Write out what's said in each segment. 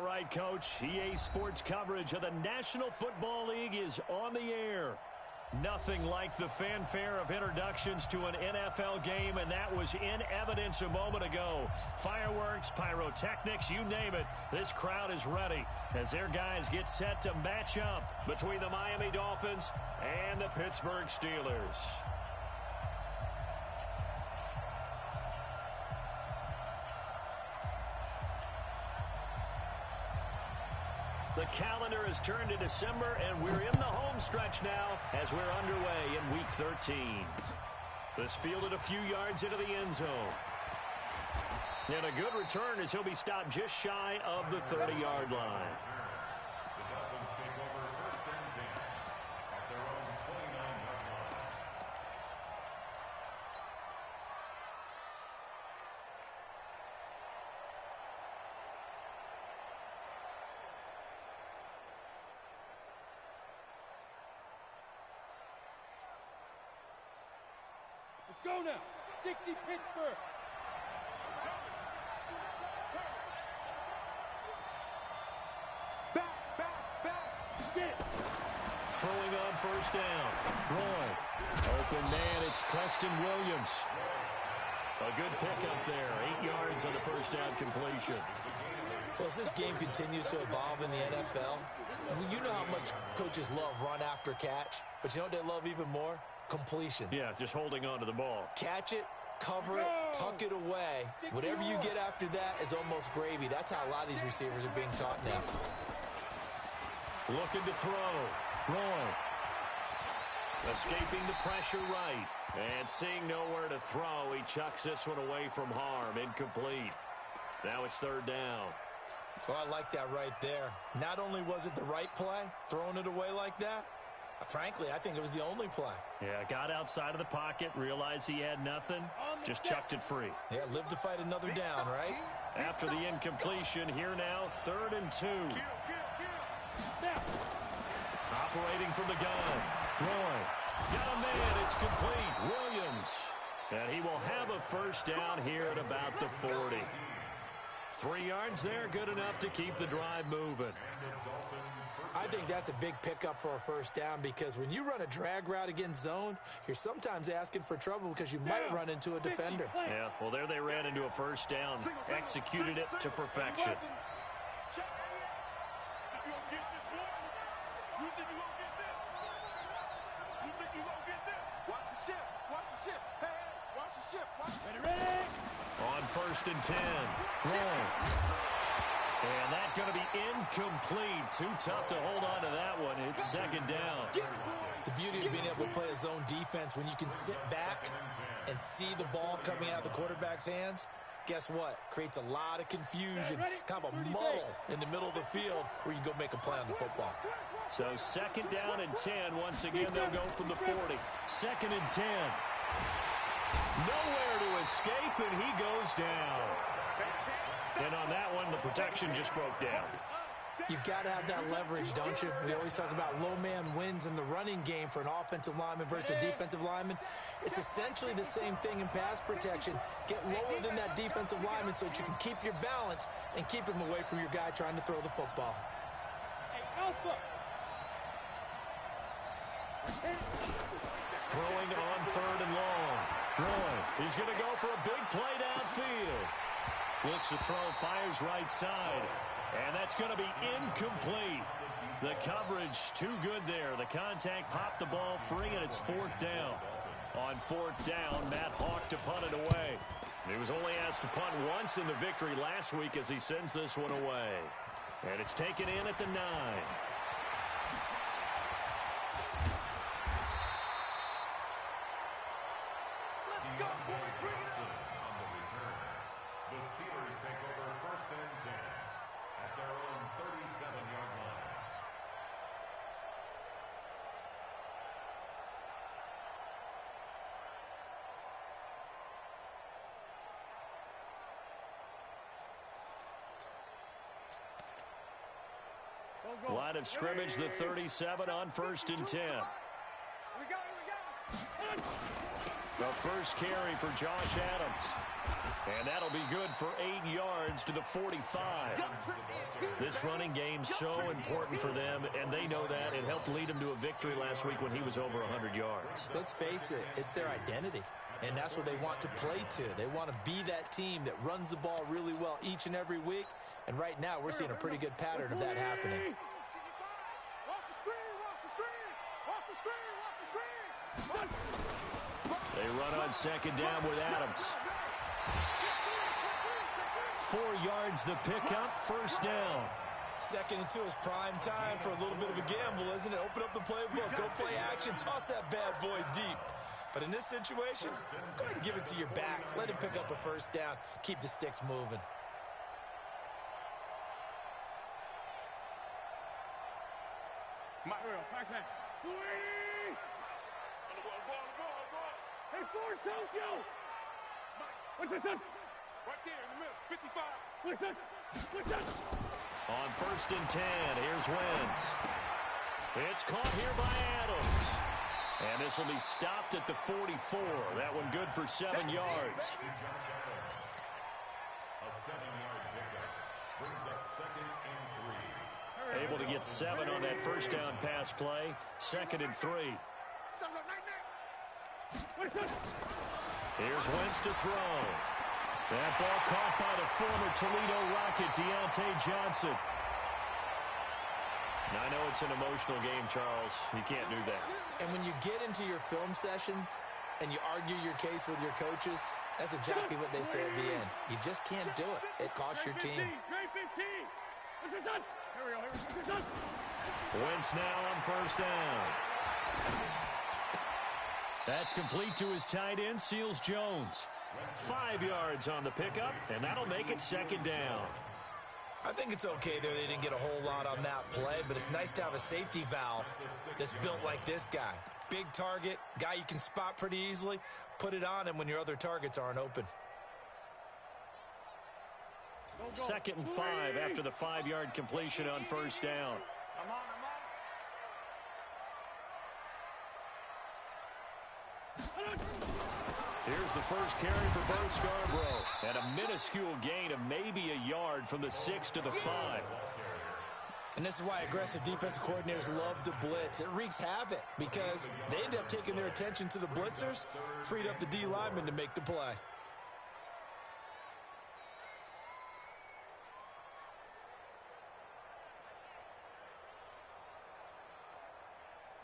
right, Coach. EA Sports coverage of the National Football League is on the air. Nothing like the fanfare of introductions to an NFL game, and that was in evidence a moment ago. Fireworks, pyrotechnics, you name it. This crowd is ready as their guys get set to match up between the Miami Dolphins and the Pittsburgh Steelers. The calendar has turned to December, and we're in the home stretch now as we're underway in Week 13. This fielded a few yards into the end zone. And a good return as he'll be stopped just shy of the 30-yard line. The Dolphins take over 1st and 10 at their own 29-yard line. Let's go now. 60 Pittsburgh. Back. Get it. Throwing on 1st down. Roy. Open man, it's Preston Williams. A good pickup there. 8 yards on the 1st down completion. Well, as this game continues to evolve in the NFL, you know how much coaches love run after catch, but you know what they love even more? Completions. Yeah, just holding on to the ball. Catch it, cover it, tuck it away. Whatever you get after that is almost gravy. That's how a lot of these receivers are being taught now. Looking to throw. Roy. Escaping the pressure right. And seeing nowhere to throw, he chucks this one away from harm. Incomplete. Now it's 3rd down. Well, I like that right there. Not only was it the right play, throwing it away like that, frankly, I think it was the only play. Yeah, got outside of the pocket, realized he had nothing, just chucked it free. Yeah, live to fight another down, right? After the incompletion, here now, 3rd and 2. Operating from the gun. Roy. Got a man, it's complete. Williams. And he will have a 1st down here at about the 40. 3 yards there, good enough to keep the drive moving. I think that's a big pickup for a 1st down because when you run a drag route against zone, you're sometimes asking for trouble because you might run into a defender. Yeah, well, there they ran into a 1st down, executed it to perfection. On 1st and 10. Roy. And that's going to be incomplete. Too tough to hold on to that one. It's 2nd down. The beauty of being able to play a zone defense when you can sit back and see the ball coming out of the quarterback's hands, guess what? Creates a lot of confusion, kind of a muddle in the middle of the field where you can go make a play on the football. So 2nd down and 10. Once again, they'll go from the 40. 2nd and 10. Nowhere to escape, and he goes down. And on that one, the protection just broke down. You've got to have that leverage, don't you? We always talk about low man wins in the running game for an offensive lineman versus a defensive lineman. It's essentially the same thing in pass protection. Get lower than that defensive lineman so that you can keep your balance and keep him away from your guy trying to throw the football. Hey, Alpha. Throwing on 3rd and long. Roy. He's going to go for a big play downfield. Looks to throw, fires right side. And that's going to be incomplete. The coverage too good there. The contact popped the ball free, and it's 4th down. On 4th down, Matt Hawk to punt it away. He was only asked to punt once in the victory last week as he sends this one away. And it's taken in at the 9. The Steelers take over 1st and 10 at their own 37-yard line. Line of scrimmage, the 37 on 1st and 10. The first carry for Josh Adams. And that'll be good for 8 yards to the 45. This running game's so important for them, and they know that. It helped lead them to a victory last week when he was over 100 yards. Let's face it, it's their identity, and that's what they want to play to. They want to be that team that runs the ball really well each and every week, and right now we're seeing a pretty good pattern of that happening. They run on second down with Adams. 4 yards the pickup, first down. 2nd and 2 is prime time for a little bit of a gamble, isn't it? Open up the playbook, go play action, toss that bad boy deep. But in this situation, go ahead and give it to your back. Let him pick up a first down. Keep the sticks moving. Mario, track back. Hey, forward, Tokyo! What's this son? Right there in the middle, 55. Listen, listen. On 1st and 10, here's Wentz. It's caught here by Adams. And this will be stopped at the 44. That one good for 7 yards. A 7-yard pickup brings up 2nd and 3. Able to get 7 on that first down pass play. 2nd and 3. Here's Wentz to throw. That ball caught by the former Toledo Rocket, Deontay Johnson. Now, I know it's an emotional game, Charles. You can't do that. And when you get into your film sessions and you argue your case with your coaches, that's exactly what they say at the end. You just can't do it. It costs your team. Wentz now on first down. That's complete to his tight end, Seals Jones. 5 yards on the pickup, and that'll make it 2nd down. I think it's okay there. They didn't get a whole lot on that play, but it's nice to have a safety valve that's built like this guy. Big target, guy you can spot pretty easily. Put it on him when your other targets aren't open. 2nd and 5 after the 5-yard completion on first down. Here's the first carry for Bo Scarborough. And a minuscule gain of maybe a yard from the 6 to the 5. And this is why aggressive defensive coordinators love to blitz. It wreaks havoc because they end up taking their attention to the blitzers, freed up the D lineman to make the play.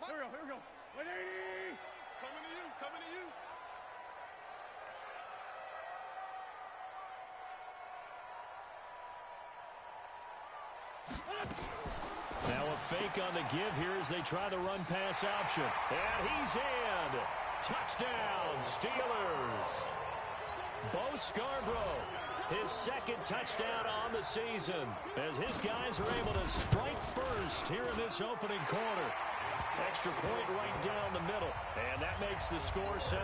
Here we go. 180! Coming to you, coming to you. Now a fake on the give here as they try the run pass option. And he's in. Touchdown, Steelers. Bo Scarborough, his 2nd touchdown on the season as his guys are able to strike first here in this opening quarter. Extra point right down the middle, and that makes the score 7-0.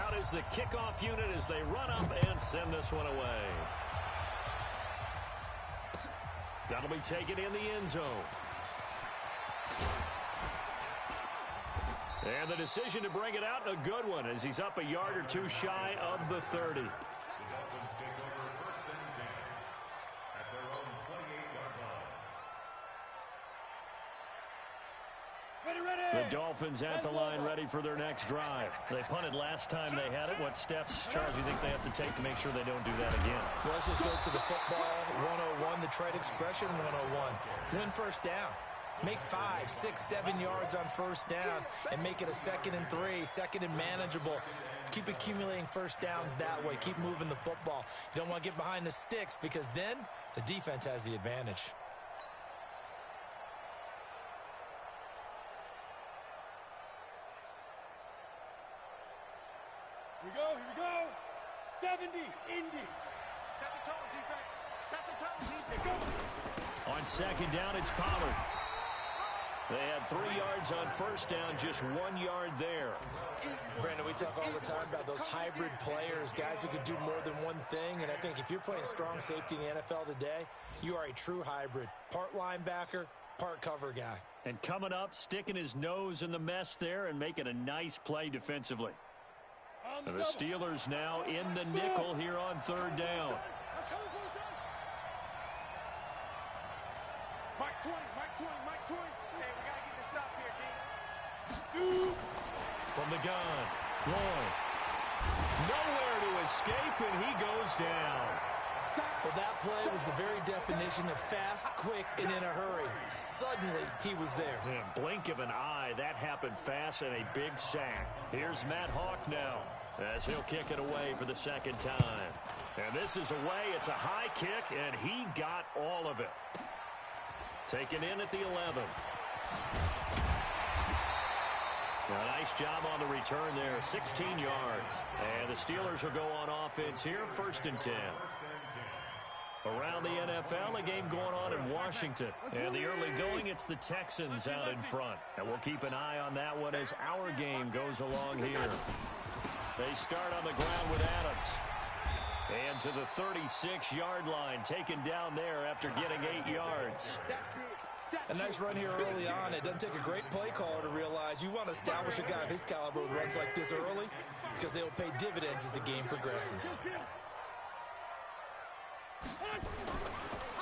Out is the kickoff unit as they run up and send this one away. That'll be taken in the end zone. And the decision to bring it out, a good one, as he's up a yard or two shy of the 30. The Dolphins at the line ready for their next drive. They punted last time they had it. What steps, Charles, do you think they have to take to make sure they don't do that again? Well, let's just go to the football 101, the trade expression 101. Win first down. Make 5, 6, 7 yards on first down and make it a 2nd and 3, 2nd and manageable. Keep accumulating first downs that way. Keep moving the football. You don't want to get behind the sticks because then the defense has the advantage. Here we go. 70, Indy. Set the tone, defense. Set the tone, defense. On second down, it's Pollard. They had 3 yards on first down, just 1 yard there. Brandon, we talk all the time about those hybrid players, guys who can do more than one thing. And I think if you're playing strong safety in the NFL today, you are a true hybrid. Part linebacker, part cover guy. And coming up, sticking his nose in the mess there and making a nice play defensively. And the Steelers now in the nickel here on third down. Mike 20, Mike 20, Mike 20. Hey, we got to get this stop here, D. From the gun, Roy. Nowhere to escape, and he goes down. Well, that play was the very definition of fast, quick, and in a hurry. Suddenly, he was there. And blink of an eye, that happened fast and a big sack. Here's Matt Hawk now as he'll kick it away for the second time. And this is away. It's a high kick, and he got all of it. Taken in at the 11. A nice job on the return there, 16 yards. And the Steelers will go on offense here, 1st and 10. Around the NFL, a game going on in Washington. And the early going, it's the Texans out in front. And we'll keep an eye on that one as our game goes along here. They start on the ground with Adams. And to the 36-yard line, taken down there after getting 8 yards. A nice run here early on. It doesn't take a great play caller to realize you want to establish a guy of his caliber with runs like this early because they'll pay dividends as the game progresses.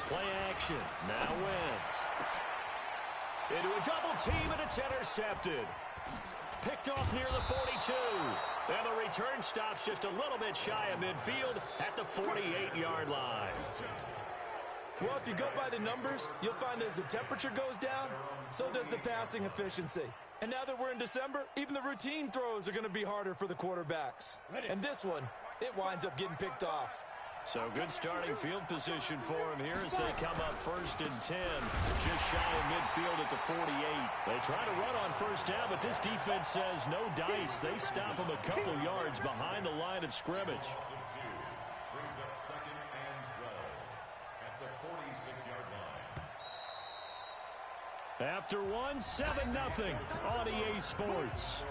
Play action. Now Wentz. Into a double team, and it's intercepted. Picked off near the 42. And the return stops just a little bit shy of midfield at the 48-yard line. Well, if you go by the numbers, you'll find as the temperature goes down, so does the passing efficiency. And now that we're in December, even the routine throws are going to be harder for the quarterbacks. And this one, it winds up getting picked off. So good starting field position for him here as they come up 1st and 10. Just shy of midfield at the 48. They try to run on 1st down, but this defense says no dice. They stop him a couple yards behind the line of scrimmage. Brings up 2nd and 12 at the 46-yard line. After one, 7-0 on EA Sports.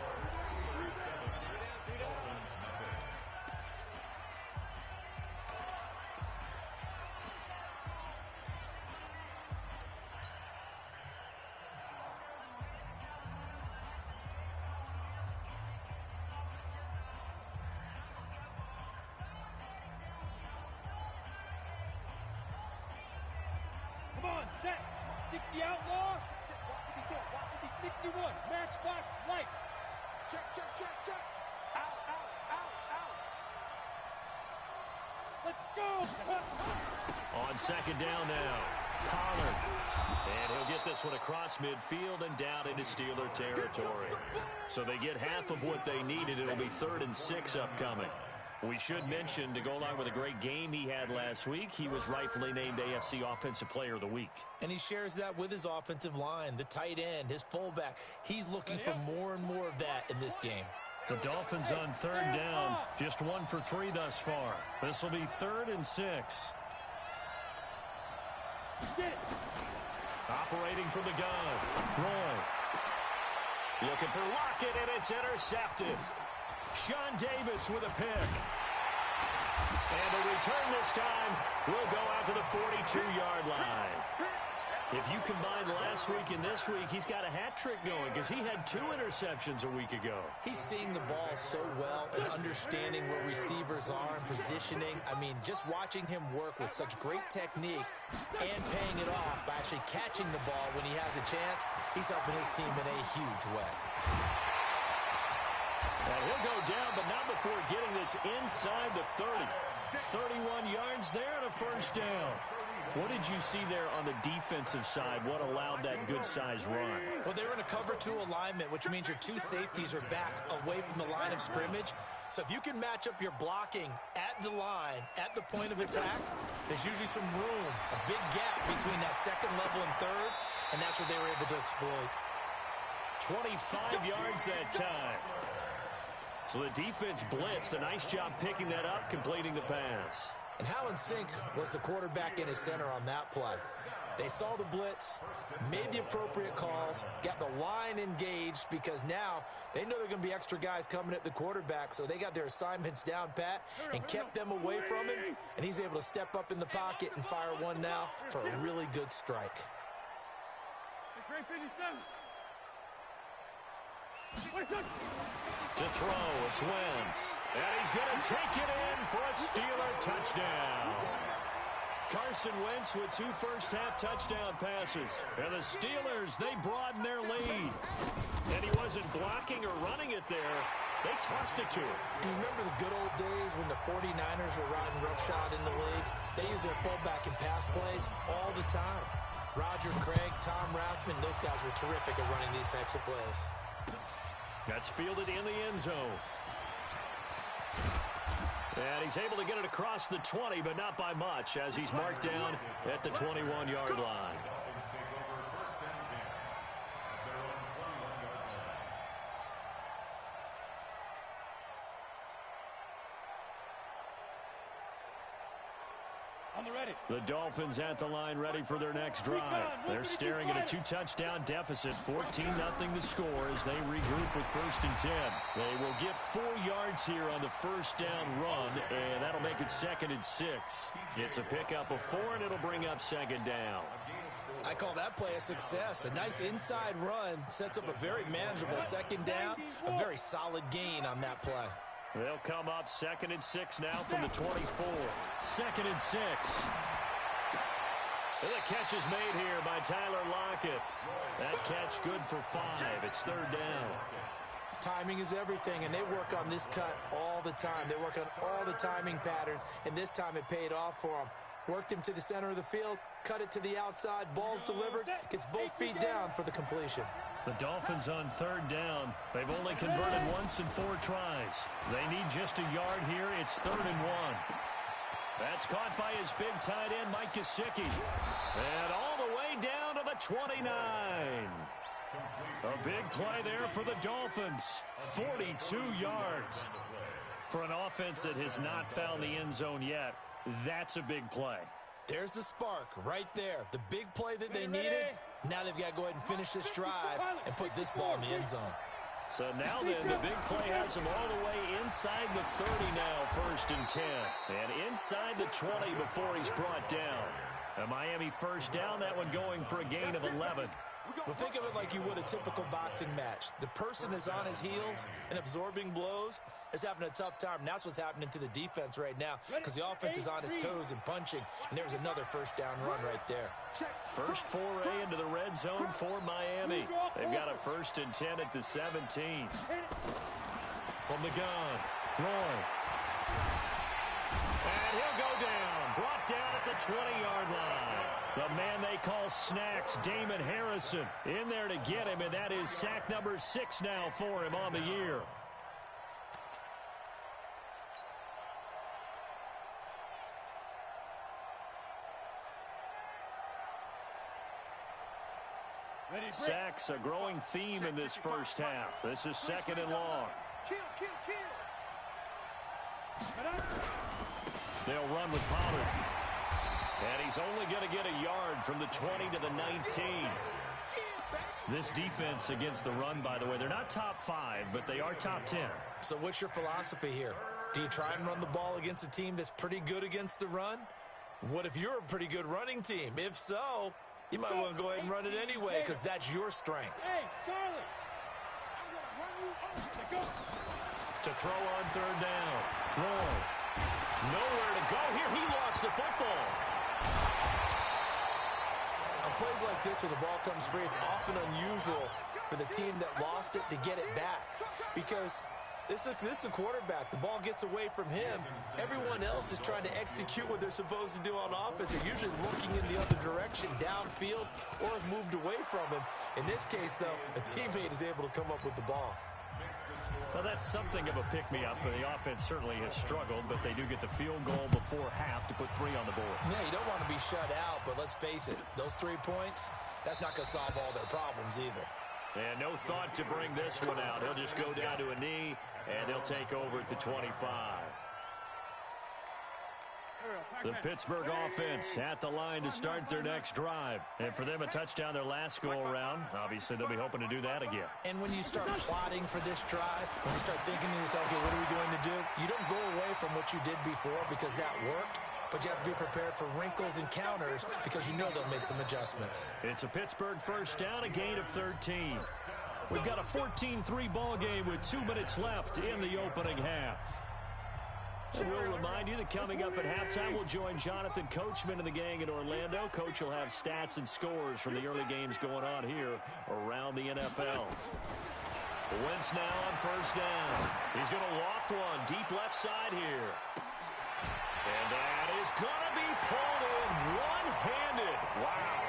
Come on, set. 60 outlaw. Walk with the 61. Matchbox lights. Check, check, check, check. Out, out, out, out. Let's go. On 2nd down now, Pollard. And he'll get this one across midfield and down into Steeler territory. So they get half of what they needed. It'll be 3rd and 6 upcoming. We should mention, to go along with a great game he had last week, he was rightfully named AFC Offensive Player of the Week. And he shares that with his offensive line, the tight end, his fullback. He's looking for more and more of that in this game. The Dolphins on 3rd down, just 1 for 3 thus far. This will be 3rd and 6. Operating from the gun, Roy. Looking for Lockett, and it's intercepted. Sean Davis with a pick. And the return this time will go out to the 42-yard line. If you combine last week and this week, he's got a hat trick going because he had 2 interceptions a week ago. He's seeing the ball so well and understanding where receivers are and positioning. I mean, just watching him work with such great technique and paying it off by actually catching the ball when he has a chance, he's helping his team in a huge way. And he'll go down, but not before getting this inside the 30. 31 yards there and a 1st down. What did you see there on the defensive side? What allowed that good-sized run? Well, they were in a cover 2 alignment, which means your 2 safeties are back away from the line of scrimmage. So if you can match up your blocking at the line, at the point of attack, there's usually some room, a big gap between that 2nd level and 3rd, and that's what they were able to exploit. 25 yards that time. So the defense blitzed. A nice job picking that up, completing the pass. And how in sync was the quarterback and his center on that play? They saw the blitz, made the appropriate calls, got the line engaged because now they know there are going to be extra guys coming at the quarterback, so they got their assignments down pat and kept them away from him, and he's able to step up in the pocket and fire one now for a really good strike. To throw, it's Wentz. And he's going to take it in for a Steeler touchdown. Carson Wentz with 2 first-half touchdown passes. And the Steelers, they broaden their lead. And he wasn't blocking or running it there. They tossed it to him. You remember the good old days when the 49ers were riding roughshod in the league? They used their fullback in pass plays all the time. Roger Craig, Tom Rathman, those guys were terrific at running these types of plays. That's fielded in the end zone. And he's able to get it across the 20, but not by much, as he's marked down at the 21-yard line. The Dolphins at the line ready for their next drive. They're staring at a 2-touchdown deficit, 14-0 to score as they regroup with 1st and 10. They will get 4 yards here on the first down run, and that'll make it 2nd and 6. It's a pickup of 4, and it'll bring up 2nd down. I call that play a success. A nice inside run sets up a very manageable 2nd down, a very solid gain on that play. They'll come up 2nd and 6 now from the 24. 2nd and 6. And the catch is made here by Tyler Lockett. That catch good for 5. It's 3rd down. Timing is everything, and they work on this cut all the time. They work on all the timing patterns, and this time it paid off for them. Worked him to the center of the field, cut it to the outside, ball's delivered, gets both feet down for the completion. The Dolphins on 3rd down. They've only converted once in 4 tries. They need just a yard here. It's 3rd and 1. That's caught by his big tight end, Mike Gesicki. And all the way down to the 29. A big play there for the Dolphins. 42 yards. For an offense that has not found the end zone yet, that's a big play. There's the spark right there. The big play that they needed. Now they've got to go ahead and finish this drive and put this ball in the end zone. So now then, the big play has him all the way inside the 30 now, 1st and 10. And inside the 20 before he's brought down. A Miami first down, that one going for a gain of 11. Well, think of it like you would a typical boxing match. The person is on his heels and absorbing blows is having a tough time. And that's what's happening to the defense right now because the offense is on his toes and punching. And there's another first down run right there. First foray into the red zone for Miami. They've got a 1st and 10 at the 17. From the gun, Roy. And he'll go down. Brought down at the 20-yard line. The man they call Snacks, Damon Harrison, in there to get him, and that is sack number 6 now for him on the year. Sacks, a growing theme in this first half. This is 2nd and long. They'll run with Pollard. And he's only going to get a yard from the 20 to the 19. This defense against the run, by the way, they're not top 5, but they are top 10. So what's your philosophy here? Do you try and run the ball against a team that's pretty good against the run? What if you're a pretty good running team? If so, you might want to go ahead and run it anyway because that's your strength. Hey, Charlie, I'm going to run you over. To throw on 3rd down. Roy. Nowhere to go here. He lost the football. On plays like this where the ball comes free, it's often unusual for the team that lost it to get it back because this is a quarterback. The ball gets away from him. Everyone else is trying to execute what they're supposed to do on offense. They're usually looking in the other direction, downfield, or have moved away from him. In this case, though, a teammate is able to come up with the ball. Well, that's something of a pick-me-up. The offense certainly has struggled, but they do get the field goal before half to put 3 on the board. Yeah, you don't want to be shut out, but let's face it, those 3 points, that's not going to solve all their problems either. And no thought to bring this one out. He'll just go down to a knee, and they'll take over at the 25. The Pittsburgh offense at the line to start their next drive. And for them, a touchdown their last go-around. Obviously, they'll be hoping to do that again. And when you start plotting for this drive, when you start thinking to yourself, okay, what are we going to do? You don't go away from what you did before because that worked. but you have to be prepared for wrinkles and counters because you know they'll make some adjustments. It's a Pittsburgh first down, a gain of 13. We've got a 14-3 ball game with 2 minutes left in the opening half. And we'll remind you that coming up at halftime, we'll join Jonathan Coachman and the gang in Orlando. Coach will have stats and scores from the early games going on here around the NFL. Wentz now on first down. He's going to loft one deep left side here. And that is going to be pulled in one-handed. Wow.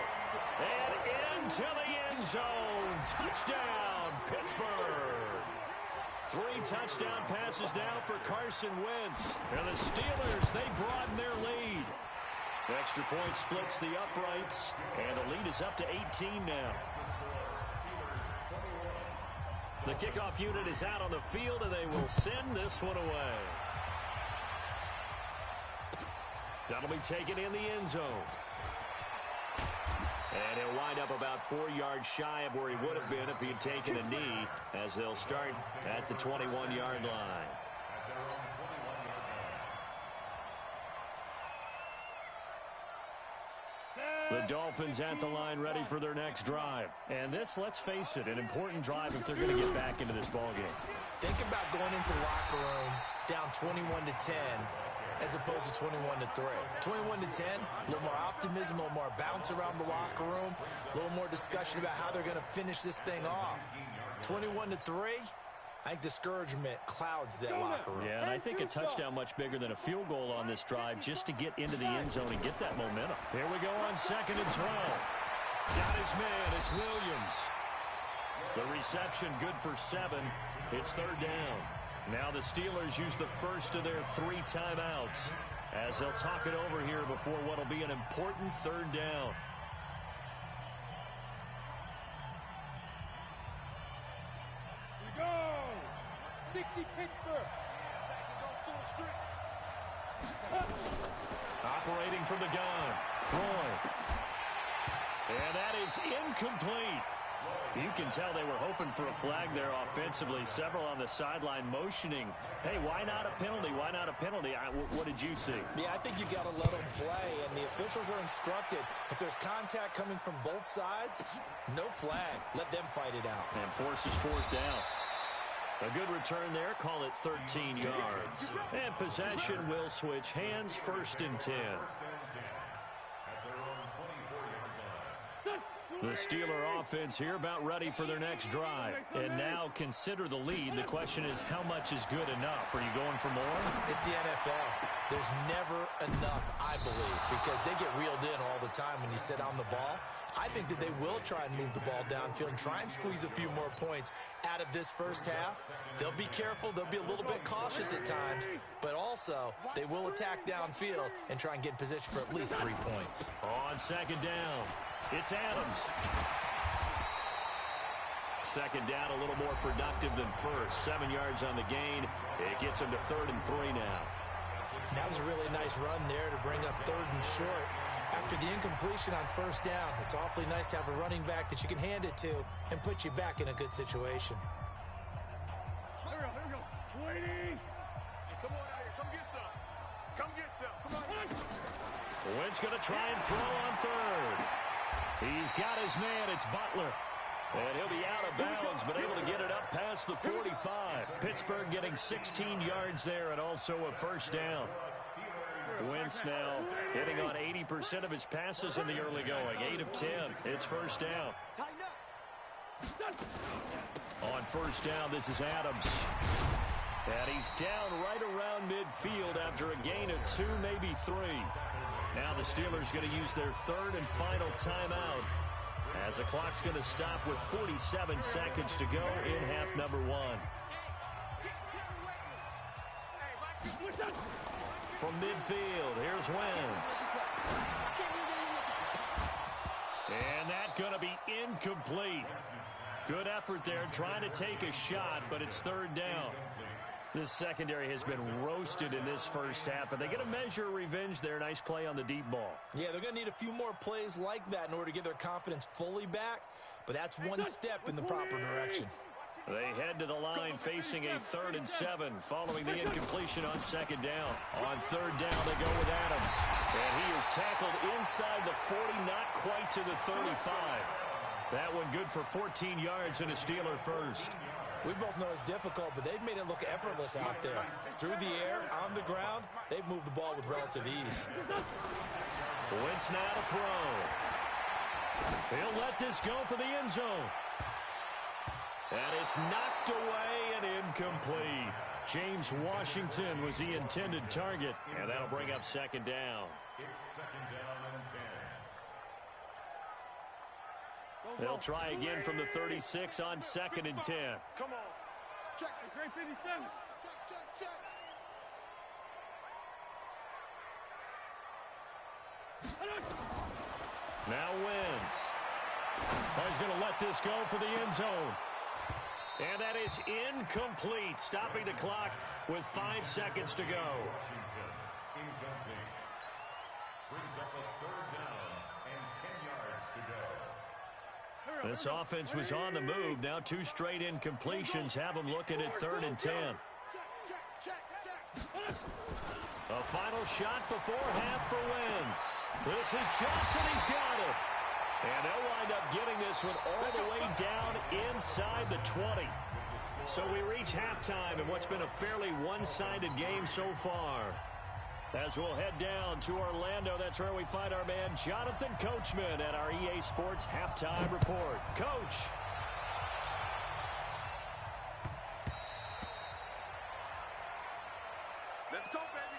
And into the end zone. Touchdown, Pittsburgh. 3 touchdown passes now for Carson Wentz. And the Steelers, they broaden their lead. Extra point splits the uprights, and the lead is up to 18 now. The kickoff unit is out on the field, and they will send this one away. That'll be taken in the end zone. And he'll wind up about 4 yards shy of where he would have been if he had taken a knee, as they'll start at the 21-yard line. The Dolphins at the line ready for their next drive. And this, let's face it, an important drive if they're going to get back into this ballgame. Think about going into the locker room down 21-10 as opposed to 21-3. 21-10, a little more optimism, a little more bounce around the locker room, a little more discussion about how they're going to finish this thing off. 21-3, I think discouragement clouds that locker room. Yeah, and I think a touchdown much bigger than a field goal on this drive just to get into the end zone and get that momentum. Here we go on 2nd and 12. Got his man, it's Williams. The reception good for 7. It's 3rd down. Now the Steelers use the first of their 3 timeouts as they'll talk it over here before what will be an important 3rd down. Go! 60 Pittsburgh. Operating from the gun. Roy. And that is incomplete. You can tell they were hoping for a flag there offensively. Several on the sideline motioning. Hey, why not a penalty? Why not a penalty? What did you see? Yeah, I think you got to let them play, and the officials are instructed. If there's contact coming from both sides, no flag. Let them fight it out. And forces 4th down. A good return there. Call it 13 yards. And possession will switch hands. 1st and 10. The Steeler offense here about ready for their next drive. And now consider the lead. The question is, how much is good enough? Are you going for more? It's the NFL. There's never enough, I believe, because they get reeled in all the time when you sit on the ball. I think that they will try and move the ball downfield and try and squeeze a few more points out of this first half. They'll be careful. They'll be a little bit cautious at times, but also they will attack downfield and try and get in position for at least 3 points. On 2nd down, it's Adams. 2nd down, a little more productive than first. 7 yards on the gain. It gets him to 3rd and 3 now. That was a really nice run there to bring up 3rd and short. After the incompletion on 1st down, it's awfully nice to have a running back that you can hand it to and put you back in a good situation. Here we go. Ladies. Come on out here. Come get some. Come get some. Come on. Wentz going to try and throw on 3rd. He's got his man. It's Butler. And he'll be out of bounds, but able to get it up past the 45. Pittsburgh getting 16 yards there and also a 1st down. Wentz now hitting on 80% of his passes in the early going. 8 of 10. It's 1st down. On 1st down, this is Adams. And he's down right around midfield after a gain of 2, maybe 3. Now the Steelers going to use their 3rd and final timeout, as the clock's going to stop with 47 seconds to go in half number 1. From midfield, here's Wentz. And that's going to be incomplete. Good effort there, trying to take a shot, but it's 3rd down. This secondary has been roasted in this first half, but they get a measure of revenge there. Nice play on the deep ball. Yeah, they're going to need a few more plays like that in order to get their confidence fully back, but that's one step in the proper direction. They head to the line facing a 3rd and 7 following the incompletion on 2nd down. On 3rd down, they go with Adams. And he is tackled inside the 40, not quite to the 35. That one good for 14 yards and a Steeler first. We both know it's difficult, but they've made it look effortless out there. Through the air, on the ground, they've moved the ball with relative ease. Wentz now to throw. He'll let this go for the end zone. And it's knocked away and incomplete. James Washington was the intended target, and that'll bring up 2nd down. It's 2nd down and 10. They'll try again from the 36 on 2nd and 10. Come on. Check. Great 57. Check. Now Wentz. He's going to let this go for the end zone. And that is incomplete, stopping the clock with 5 seconds to go. Incomplete. Brings up a 3rd down and 10 yards to go. This offense was on the move. Now 2 straight incompletions have them looking at 3rd and 10. Check. A final shot before half for Wentz. This is Johnson. He's got it. And they'll wind up getting this one all the way down inside the 20. So we reach halftime in what's been a fairly one-sided game so far. As we'll head down to Orlando, that's where we find our man Jonathan Coachman at our EA Sports Halftime Report. Coach. Let's go, baby.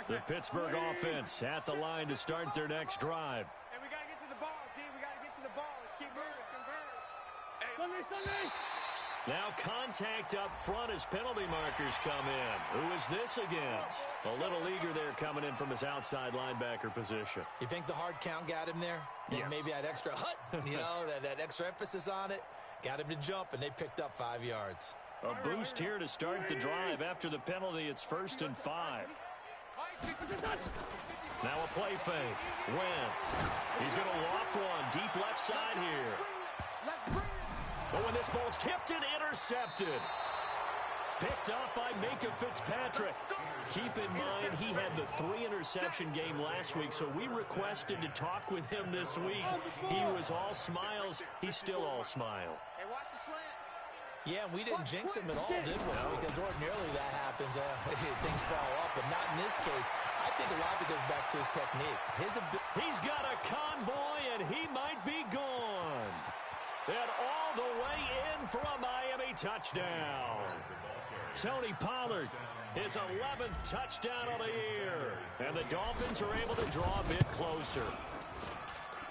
The Pittsburgh offense at the line to start their next drive. And we got to get to the ball, team. We got to get to the ball. Let's keep moving. Sunday. Now contact up front as penalty markers come in. Who is this against? A little eager there coming in from his outside linebacker position. You think the hard count got him there? Yes. Maybe that extra that extra emphasis on it got him to jump, and they picked up 5 yards. A boost here to start the drive. After the penalty, it's 1st and 5. Now a play fake. Wentz. He's going to loft one deep left side here. But when this ball's tipped and intercepted. Picked up by Minka Fitzpatrick. Keep in mind he had the 3-interception game last week, so we requested to talk with him this week. He was all smiles. He's still all smile. Hey, watch the slant. Yeah, we didn't jinx him at all, did we? Because ordinarily that happens. Things fall up, but not in this case. I think a lot of it goes back to his technique. He's got a convoy, and he might be gone. And all the way in for a Miami touchdown. Tony Pollard, his 11th touchdown of the year. And the Dolphins are able to draw a bit closer.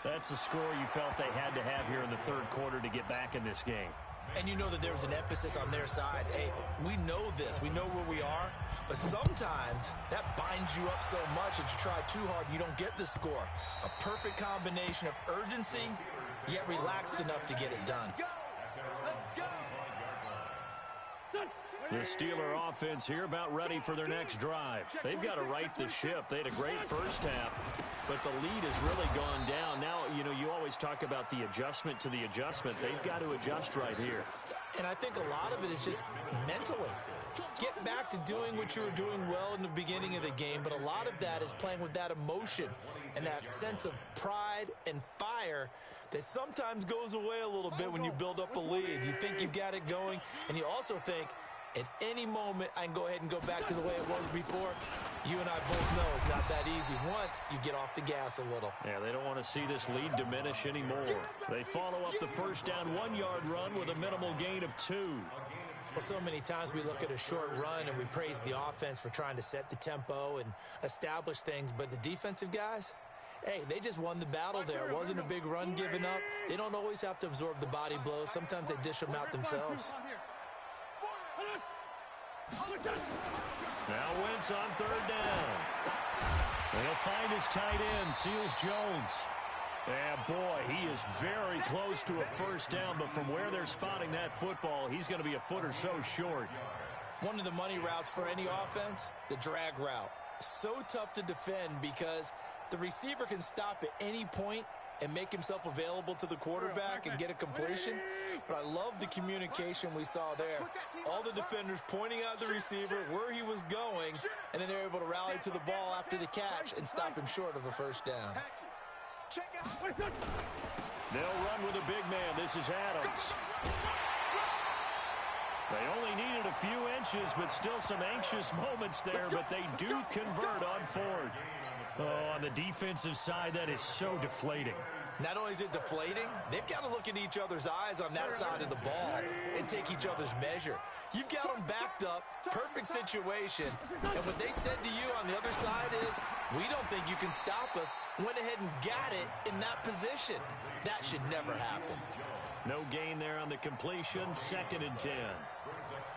That's the score you felt they had to have here in the 3rd quarter to get back in this game. And you know that there was an emphasis on their side. Hey, we know this. We know where we are. But sometimes that binds you up so much that you try too hard and you don't get the score. A perfect combination of urgency, yet relaxed enough to get it done. The Steeler offense here about ready for their next drive. They've got to right the ship. They had a great first half, but the lead has really gone down. Now, you always talk about the adjustment to the adjustment. They've got to adjust right here. And I think a lot of it is just mentally. Get back to doing what you were doing well in the beginning of the game, but a lot of that is playing with that emotion and that sense of pride and fire that sometimes goes away a little bit when you build up a lead. You think you got it going, and you also think, at any moment, I can go ahead and go back to the way it was before. You and I both know it's not that easy once you get off the gas a little. Yeah, they don't want to see this lead diminish anymore. They follow up the first down 1-yard run with a minimal gain of 2. Well, so many times we look at a short run and we praise the offense for trying to set the tempo and establish things, but the defensive guys, hey, they just won the battle there. It wasn't a big run given up. They don't always have to absorb the body blows. Sometimes they dish them out themselves. Now Wentz on 3rd down. They'll find his tight end, Seals Jones. And boy, he is very close to a first down, but from where they're spotting that football, he's going to be a foot or so short. One of the money routes for any offense, the drag route. So tough to defend because The receiver can stop at any point and make himself available to the quarterback and get a completion. But I love the communication we saw there. All the defenders pointing out the receiver where he was going, and then they're able to rally to the ball after the catch and stop him short of a first down. They'll run with a big man. This is Adams. They only needed a few inches, but still some anxious moments there, but they do convert on fourth. Oh, on the defensive side, that is so deflating. Not only is it deflating, they've got to look in each other's eyes on that side of the ball and take each other's measure. You've got them backed up, perfect situation, and what they said to you on the other side is, we don't think you can stop us. Went ahead and got it in that position. That should never happen. No gain there on the completion, 2nd and 10.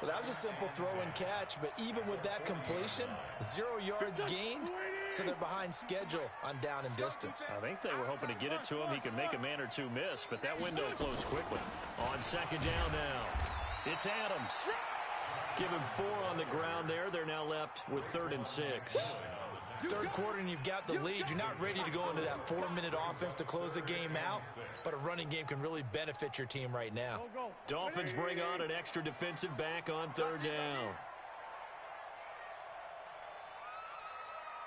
Well, that was a simple throw and catch, but even with that completion, 0 yards gained, so they're behind schedule on down and distance. I think they were hoping to get it to him. He could make a man or two miss, but that window closed quickly. On 2nd down now, it's Adams. Give him 4 on the ground there. They're now left with 3rd and 6. Third quarter and you've got the lead. You're not ready to go into that 4-minute offense to close the game out, but a running game can really benefit your team right now. Dolphins bring on an extra defensive back on 3rd down.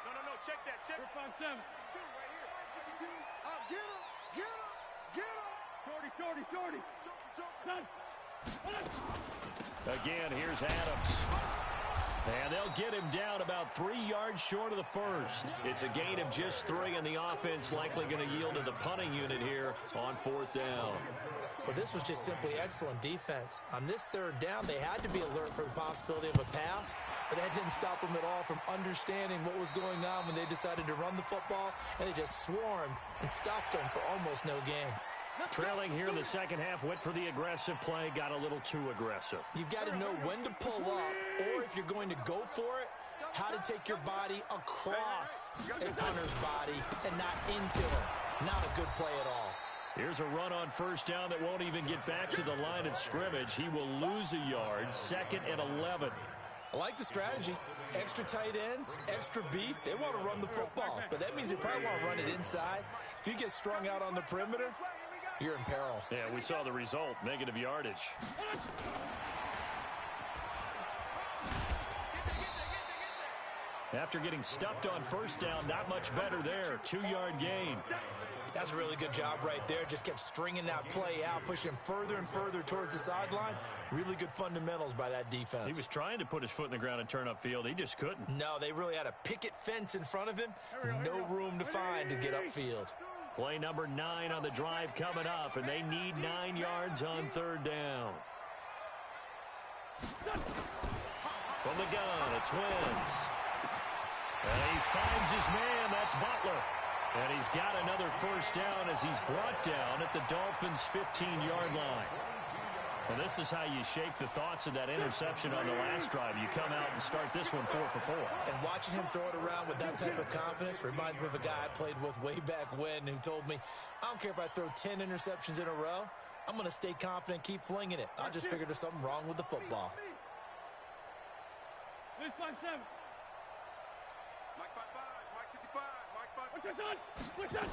No, check that. Check. 5-7. 2 right here. Get him. Shorty. Again, here's Adams. And they'll get him down about 3 yards short of the first. It's a gain of just 3, and the offense likely going to yield to the punting unit here on 4th down. Well, this was just simply excellent defense. On this 3rd down, they had to be alert for the possibility of a pass, but that didn't stop them at all from understanding what was going on when they decided to run the football, and they just swarmed and stopped them for almost no gain. Trailing here in the second half, went for the aggressive play, got a little too aggressive. You've got to know when to pull up, or if you're going to go for it, how to take your body across a punter's body and not into him. Not a good play at all. Here's a run on 1st down that won't even get back to the line of scrimmage. He will lose a yard, 2nd and 11. I like the strategy. Extra tight ends, extra beef. They want to run the football, but that means they probably want to run it inside. If you get strung out on the perimeter, you're in peril. Yeah, we saw the result, negative yardage. After getting stuffed on 1st down, not much better there. 2-yard gain. That's a really good job right there. Just kept stringing that play out, pushing further and further towards the sideline. Really good fundamentals by that defense. He was trying to put his foot in the ground and turn upfield. He just couldn't. No, they really had a picket fence in front of him. No room to find to get upfield. Play number 9 on the drive coming up, and they need 9 yards on 3rd down. From the gun, it's Wentz. And he finds his man. That's Butler. And he's got another 1st down as he's brought down at the Dolphins' 15-yard line. Well, this is how you shake the thoughts of that interception on the last drive. You come out and start this one 4 for 4. And watching him throw it around with that type of confidence reminds me of a guy I played with way back when who told me, I don't care if I throw 10 interceptions in a row. I'm going to stay confident, keep flinging it. I just figured there's something wrong with the football. Please, 5-7. Mike 55, Mike 55, Mike 55. What's that?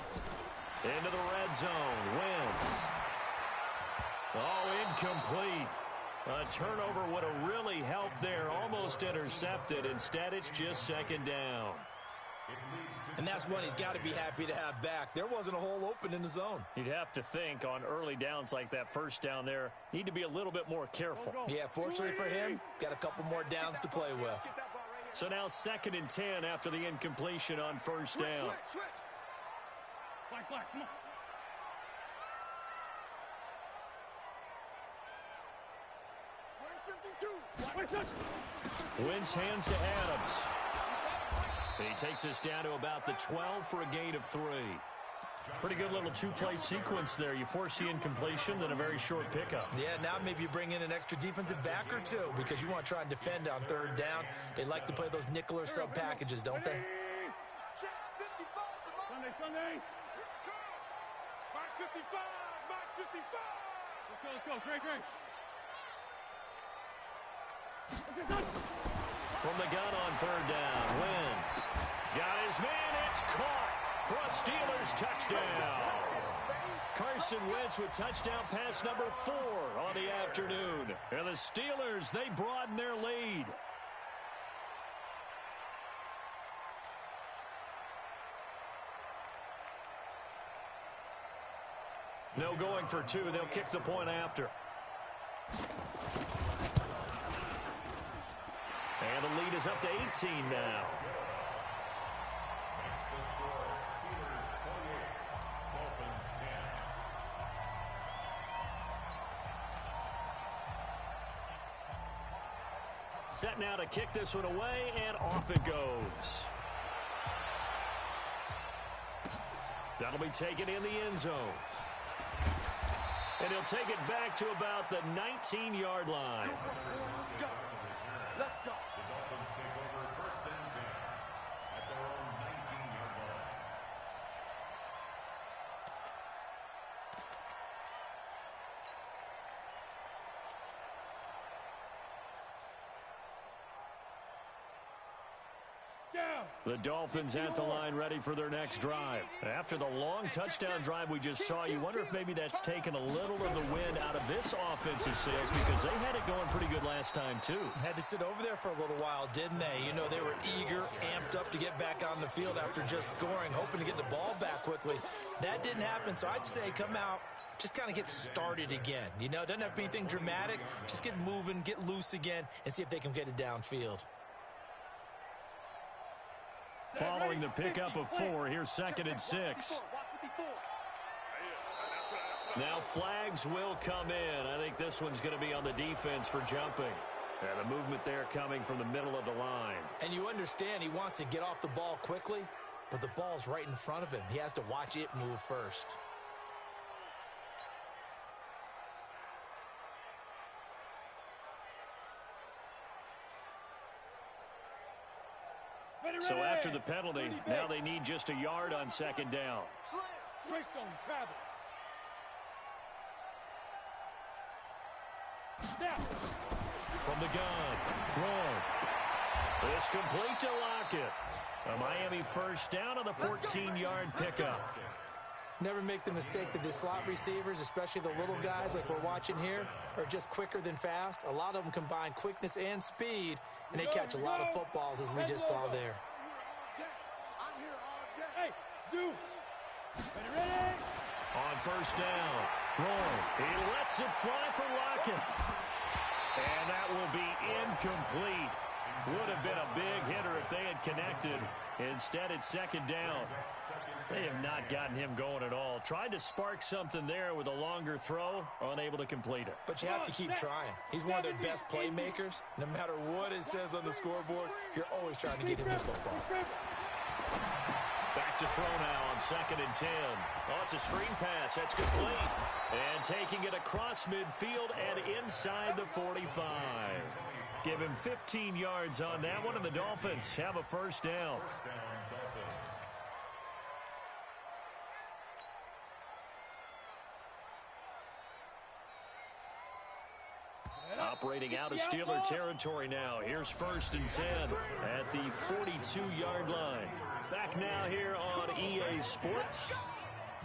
Into the red zone. Wentz. Oh, incomplete. A turnover would have really helped there. Almost intercepted. Instead, it's just 2nd down. And that's one he's got to be happy to have back. There wasn't a hole open in the zone. You'd have to think on early downs like that 1st down there, need to be a little bit more careful. Yeah, fortunately for him, got a couple more downs to play with. So now 2nd and 10 after the incompletion on 1st down. Black, come on. Wentz hands to Adams. And he takes us down to about the 12 for a gain of 3. Pretty good little 2-play sequence there. You force the incompletion, then a very short pickup. Yeah, now maybe you bring in an extra defensive back or two because you want to try and defend on 3rd down. They like to play those nickel or sub packages, don't they? Sunday. Mark 55, Mark 55. Let's go. Great. From the gun on 3rd down, Wentz got his man. It's caught. for a Steelers touchdown. Carson Wentz with touchdown pass number 4 on the afternoon. And the Steelers, they broaden their lead. No going for 2. They'll kick the point after. And the lead is up to 18 now. Set now to kick this one away, and off it goes. That'll be taken in the end zone. And he'll take it back to about the 19-yard line. Let's go. The Dolphins take over first and 10 at their own 19-yard line. The Dolphins at the line ready for their next drive. After the long touchdown drive we just saw, you wonder if maybe that's taken a little of the wind out of this offensive sails, because they had it going pretty good last time too. Had to sit over there for a little while, didn't they? You know, they were eager, amped up to get back on the field after just scoring, hoping to get the ball back quickly. That didn't happen, so I'd say come out, just kind of get started again. You know, it doesn't have to be anything dramatic. Just get moving, get loose again, and see if they can get it downfield. Following the pickup of 4, here's 2nd and 6. Now flags will come in. I think this one's going to be on the defense for jumping. And the movement there coming from the middle of the line. And you understand he wants to get off the ball quickly, but the ball's right in front of him. He has to watch it move first. So after the penalty, now they need just a yard on 2nd down. Greystone travel. Now. From the gun, Roy. It's complete to Lockett. A Miami first down on the 14-yard pickup. Never make the mistake that the slot receivers, especially the little guys like we're watching here, are just quicker than fast. A lot of them combine quickness and speed, and they catch a lot of footballs, as we just saw there. Hey, Zoo. Ready? On first down, Roy. He lets it fly for Lockett. And that will be incomplete. Would have been a big hitter if they had connected. Instead, it's 2nd down. They have not gotten him going at all. Tried to spark something there with a longer throw, unable to complete it. But you have to keep trying. He's one of their best playmakers. No matter what it says on the scoreboard, you're always trying to get him the football. Back to throw now on 2nd and 10. Oh, it's a screen pass. That's complete. And taking it across midfield and inside the 45. Give him 15 yards on that one, and the Dolphins have a first down. Operating out of Steeler territory now. Here's 1st and 10 at the 42-yard line. Back now here on EA Sports.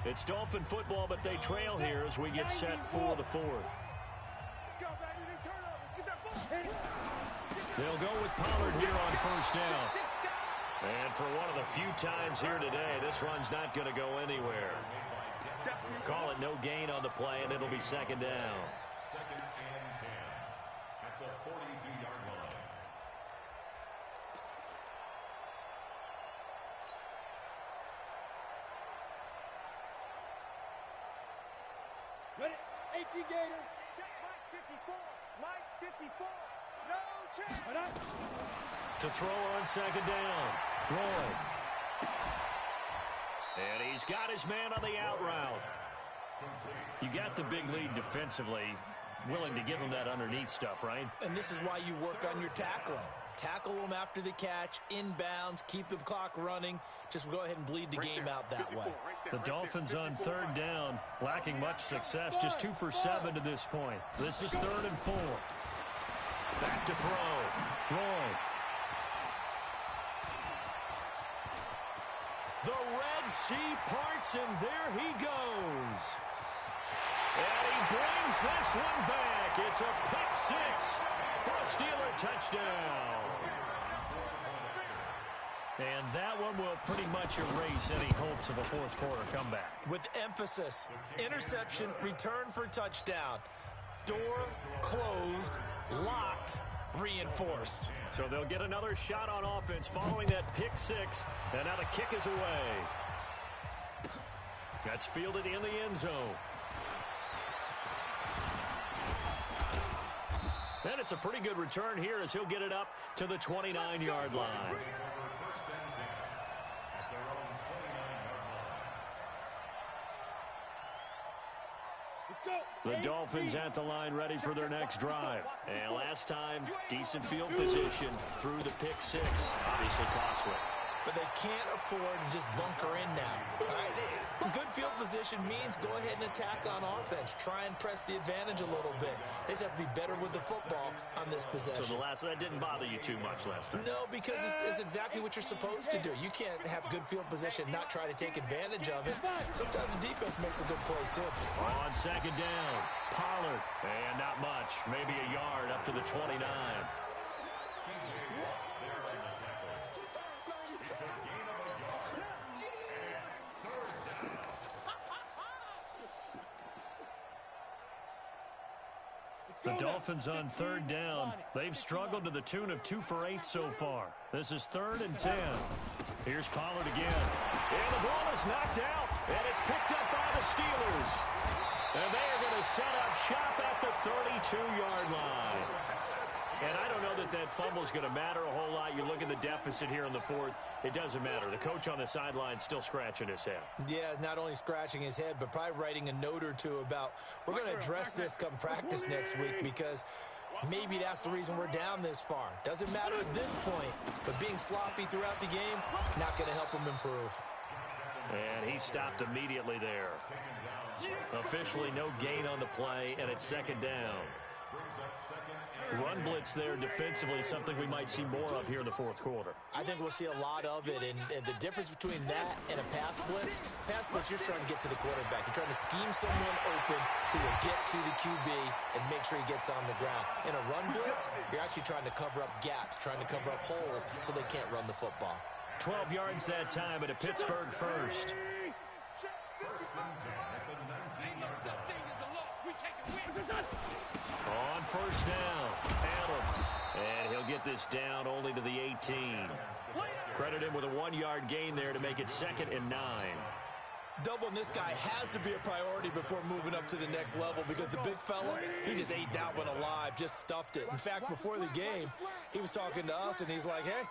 It's Dolphin football, but they trail here as we get set for the 4th. They'll go with Pollard here on first down. And for one of the few times here today, this run's not going to go anywhere. Call it no gain on the play, and it'll be 2nd down. 2nd and 10 at the 42-yard line. Ready? 18 Gator. Check Mike 54. Mike 54. No chance. To throw on 2nd down. Roy. And he's got his man on the out route. You got the big lead defensively. Willing to give him that underneath stuff, right? And this is why you work on your tackling. Tackle them after the catch, inbounds, keep the clock running. Just go ahead and bleed the game out that way. The Dolphins on 3rd down, lacking much success, just 2 for 7 to this point. This is 3rd and 4. Back to throw. Roy. The Red Sea parts, and there he goes. And he brings this one back. It's a pick six for a Steeler touchdown. And that one will pretty much erase any hopes of a fourth quarter comeback. With emphasis, interception, return for touchdown. Door closed, locked, reinforced. So they'll get another shot on offense following that pick six. And now the kick is away. That's fielded in the end zone. And it's a pretty good return here as he'll get it up to the 29-yard line. The Dolphins at the line ready for their next drive. And last time, decent field position through the pick six. Obviously costly. But they can't afford to just bunker in now. All right? Good field position means go ahead and attack on offense. Try and press the advantage a little bit. They just have to be better with the football on this possession. So that didn't bother you too much last time? No, because it's exactly what you're supposed to do. You can't have good field position and not try to take advantage of it. Sometimes the defense makes a good play, too. On second down, Pollard. And not much. Maybe a yard up to the 29. The Dolphins on third down. They've struggled to the tune of 2 for 8 so far. This is 3rd and 10. Here's Pollard again. And the ball is knocked out. And it's picked up by the Steelers. And they are going to set up shop at the 32-yard line. And I don't know that fumble is going to matter a whole lot. You look at the deficit here in the fourth. It doesn't matter. The coach on the sideline still scratching his head. Yeah, not only scratching his head, but probably writing a note or two about we're going to address this come practice next week because maybe that's the reason we're down this far. Doesn't matter at this point, but being sloppy throughout the game, not going to help him improve. And he stopped immediately there. Officially no gain on the play, and it's second down. Run blitz there defensively, something we might see more of here in the fourth quarter. I think we'll see a lot of it, and the difference between that and a pass blitz, you're just trying to get to the quarterback. You're trying to scheme someone open who will get to the QB and make sure he gets on the ground. In a run blitz, you're actually trying to cover up gaps, trying to cover up holes so they can't run the football. 12 yards that time at a Pittsburgh first. On first down, Adams. And he'll get this down only to the 18. Credit him with a 1-yard gain there to make it 2nd and 9. Doubling this guy has to be a priority before moving up to the next level because the big fella, he just ate that one alive, just stuffed it. In fact, before the game, he was talking to us, and he's like, hey,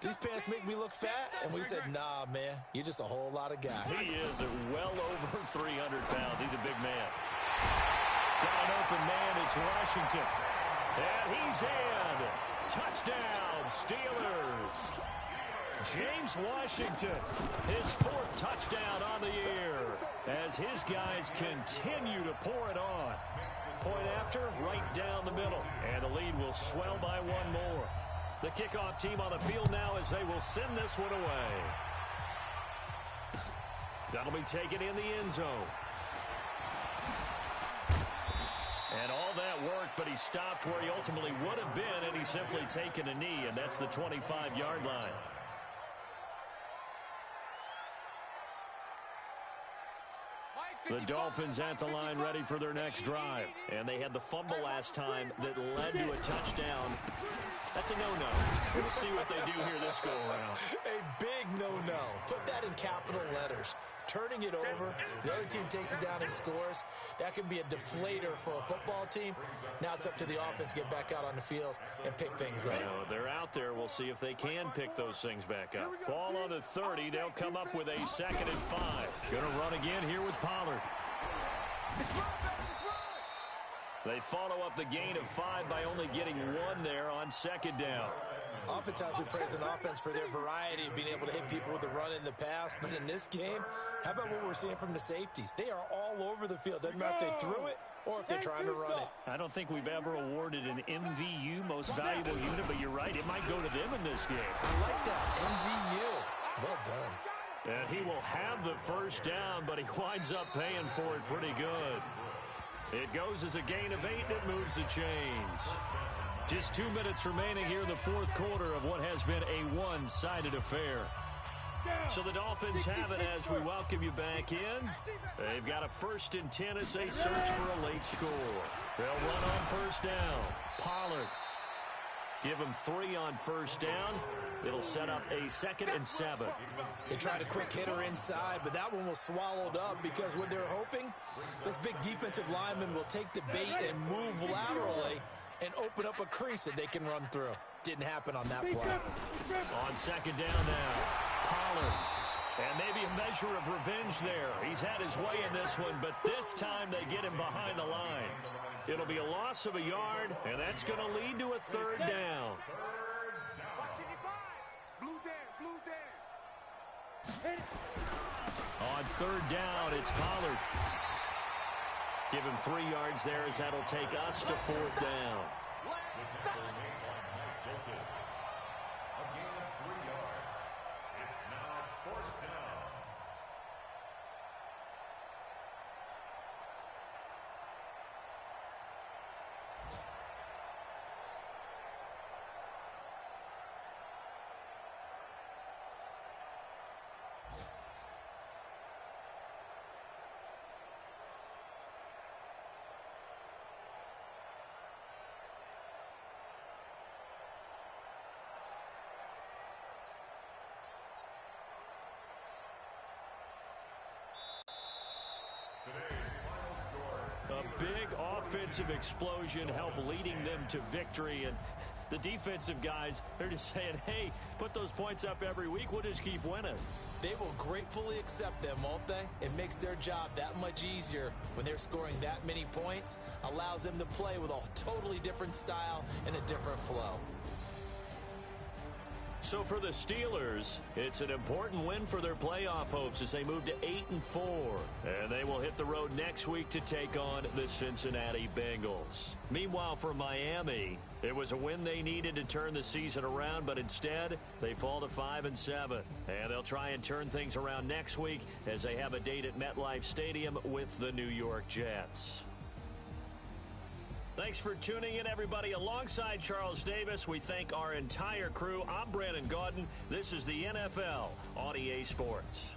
these pants make me look fat? And we said, nah, man, you're just a whole lot of guy. He is well over 300 pounds. He's a big man. Got an open man, it's Washington. And he's in. Touchdown, Steelers. James Washington, his 4th touchdown on the year as his guys continue to pour it on. Point after, right down the middle. And the lead will swell by 1 more. The kickoff team on the field now as they will send this one away. That'll be taken in the end zone. And all that worked, but he stopped where he ultimately would have been, and he's simply taken a knee, and that's the 25-yard line. The Dolphins at the line ready for their next drive. And they had the fumble last time that led to a touchdown. That's a no-no. We'll see what they do here this go-around. A big no-no. Put that in capital letters. Turning it over, the other team takes it down and scores. That can be a deflator for a football team. Now it's up to the offense to get back out on the field and pick things up. They're out there. We'll see if they can pick those things back up. Ball on the 30. They'll come up with a 2nd and 5. Going to run again here with Pollard. They follow up the gain of 5 by only getting 1 there on 2nd down. Oftentimes we praise an offense for their variety of being able to hit people with the run in the pass. But in this game, how about what we're seeing from the safeties? They are all over the field. Doesn't matter if they threw it or if they're trying to run it. I don't think we've ever awarded an MVU, most valuable unit, but you're right. It might go to them in this game. I like that. MVU. Well done. And he will have the first down, but he winds up paying for it pretty good. It goes as a gain of 8, and it moves the chains. Just 2 minutes remaining here in the fourth quarter of what has been a one-sided affair. So the Dolphins have it as we welcome you back in. They've got a 1st and 10 as they search for a late score. They'll run on first down. Pollard. Give him 3 on first down. It'll set up a 2nd and 7. They tried a quick hitter inside, but that one was swallowed up because what they're hoping, this big defensive lineman will take the bait and move laterally and open up a crease that they can run through. Didn't happen on that play. On 2nd down now, Pollard. And maybe a measure of revenge there. He's had his way in this one, but this time they get him behind the line. It'll be a loss of a yard, and that's going to lead to a 3rd down. On 3rd down, it's Pollard. Give him 3 yards there as that'll take us to 4th down. A gain of 3 yards. It's now 4th down. A big offensive explosion helped leading them to victory, and the defensive guys, they're just saying, hey, put those points up every week, we'll just keep winning. They will gratefully accept them, won't they? It makes their job that much easier when they're scoring that many points, allows them to play with a totally different style and a different flow. So for the Steelers, it's an important win for their playoff hopes as they move to 8-4. And they will hit the road next week to take on the Cincinnati Bengals. Meanwhile, for Miami, it was a win they needed to turn the season around, but instead, they fall to 5-7. And they'll try and turn things around next week as they have a date at MetLife Stadium with the New York Jets. Thanks for tuning in, everybody. Alongside Charles Davis, we thank our entire crew. I'm Brandon Gaudin. This is the NFL on EA Sports.